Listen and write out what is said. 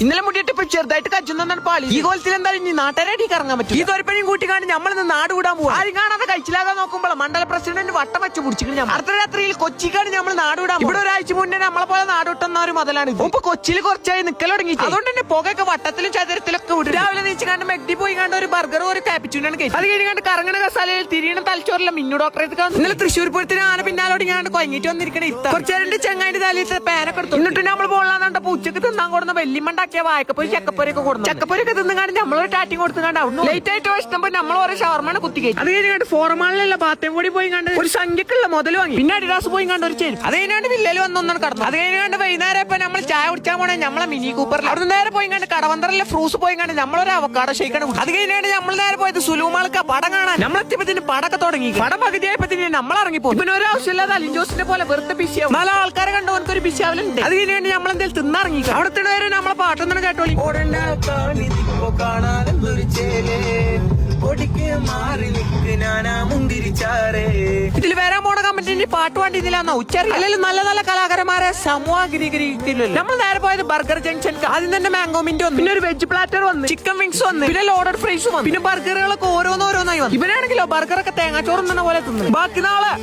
ഇന്നലെ മുടിയിട്ട് ഇപ്പൊ ചെറുതായിട്ട് കച്ചുന്നാണ് പാളി. ഈ കോലത്തിൽ എന്തായാലും ഇനി നാട്ടുകാരായിട്ട് കറങ്ങാൻ പറ്റും. ഈ തൊരപ്പനും കൂട്ടിക്കാണ്ട് നമ്മളിന്ന് നാട് വിടാൻ പോകും. ആരും കാണാതെ കഴിച്ചില്ലാതെ നോക്കുമ്പോൾ മണ്ഡല പ്രസിഡന്റ് വട്ടം വെച്ച് പിടിച്ചിട്ട് അടുത്ത രാത്രിയിൽ കൊച്ചിക്കാണ് നമ്മൾ നാട് വിടാൻ. ഇവിടെ ഒരാഴ്ച മുന്നേ നമ്മളെ പോലെ നാട് വിട്ടുന്ന ഒരു മുതലാണ്. ഇപ്പൊ കൊച്ചിയിൽ കുറച്ചായി നിക്കൽ തുടങ്ങി. അതുകൊണ്ട് തന്നെ പുകയൊക്കെ വട്ടത്തിലും ചതുരത്തിലൊക്കെ വിടും. രാവിലെ നീച്ച് കണ്ട് മെഗ്ഡി പോയി കണ്ട് ഒരു ബർഗറും ഒരു കാപ്പിച്ചൂനാണ് കഴിച്ചത്. അത് കഴിഞ്ഞ് കണ്ട് കറങ്ങണ കസാലയിൽ തിരിയണ തലച്ചോറില്ല മിന്നു ഡോക്ടറെ ഇന്നലെ തൃശ്ശൂർ പൂരത്തിന് ആന പിന്നാലോട് ഞാൻ കൊയങ്ങിട്ട് വന്നിരിക്കണ ഇത്ത കുറച്ചേരന്റെ ചെങ്ങായിട്ട് തലയിട്ട് പേനൊക്കെ എടുത്തു. എന്നിട്ട് നമ്മൾ പോകാന്നപ്പോ ഉച്ചക്ക് തിന്നാൻ കൊടുന്ന വെല്ലിമണ്ടാക്കിയ വായക്കപ്പോയി ചക്കപ്പൊരൊക്കെ കൊടുത്തു. ചക്കപ്പൊരൊക്കെ തിന്നുകാണ്ട് നമ്മളൊരു ടാറ്റിങ് കൊടുത്തുകാണ്ട് അവിടെ ലേറ്റ് ആയിട്ട് ഇഷ്ടം നമ്മൾ ഓരോ ഷവർമാണ് കുത്തിക്കഴിച്ചു. അത് കഴിഞ്ഞാണ്ട് ഫോർമാളിലുള്ള ബാത്തേം കൂടി പോയി കണ്ട് ഒരു സംഖ്യക്കുള്ള മുതൽ വാങ്ങി. പിന്നെ അഡിഡാസ് പോയി കണ്ട് ഒരു ചേരും. അത് കഴിഞ്ഞാണ്ട് വില്ലയിൽ വന്നൊന്നാണ് കടന്നു. അത് കഴിഞ്ഞാണ്ട് വൈകുന്നേരം ഇപ്പൊ നമ്മൾ ചായ കുടിച്ചാൽ പോണേ നമ്മളെ മിനി കൂപ്പറിൽ അവിടെ നേരെ പോയി കണ്ട് കടവന്തറിലെ ഫ്രൂസ് പോയി കണ്ട് നമ്മളൊരു അവക്കാടോ ഷേക്കാണ്. അത് കഴിഞ്ഞാണ്ട് നമ്മൾ നേരെ പോയത് സുലുമാൾക്ക് പടം കാണാൻ. നമ്മളെത്തിയപ്പത്തിന് പടക്കെ തുടങ്ങി. പടം പകുതിയായപ്പത്തിന് നമ്മൾ ഇറങ്ങിപ്പോ. പിന്നെ ഒരു ആവശ്യമില്ലാതെ അലിഞ്ചോസിന്റെ പോലെ വെറുതെ ബിസിയാവും. നാല് ആൾക്കാരെ കണ്ടു ഒരു ബിസിയാവലുണ്ട്. അത് കഴിഞ്ഞാണ്ട് നമ്മൾ എന്തെങ്കിലും തിന്നിറങ്ങി. അവിടുത്തെ വരെ നമ്മളെ പാട്ടൊന്നും കേട്ടോളി. ഇതിൽ വരാൻ പോണ കമന്റിന് പാട്ട് പാണ്ടിന്നില്ലാന്നോ ഉച്ചറി. അല്ലെങ്കിൽ നല്ല നല്ല കലാകാരന്മാരെ സമൂഹീകരിക്കില്ലല്ലോ. നമ്മൾ നേരെ പോയത് ബർഗർ ജംഗ്ഷൻ. ആദ്യം തന്നെ മാംഗോ മിന്റ് വന്നു. പിന്നെ ഒരു വെജ് പ്ലാറ്റർ വന്നു, ചിക്കൻ വിങ്സ് വന്നു, പിന്നെ ലോഡഡ് ഫ്രൈസ് വന്നു, പിന്നെ ബർഗറുകളൊക്കെ ഓരോന്നായി വന്നു. ഇവനാണെങ്കിലോ ബർഗറൊക്കെ തേങ്ങാച്ചോറുന്ന പോലെ തിന്നു. ബാക്കി നാളെ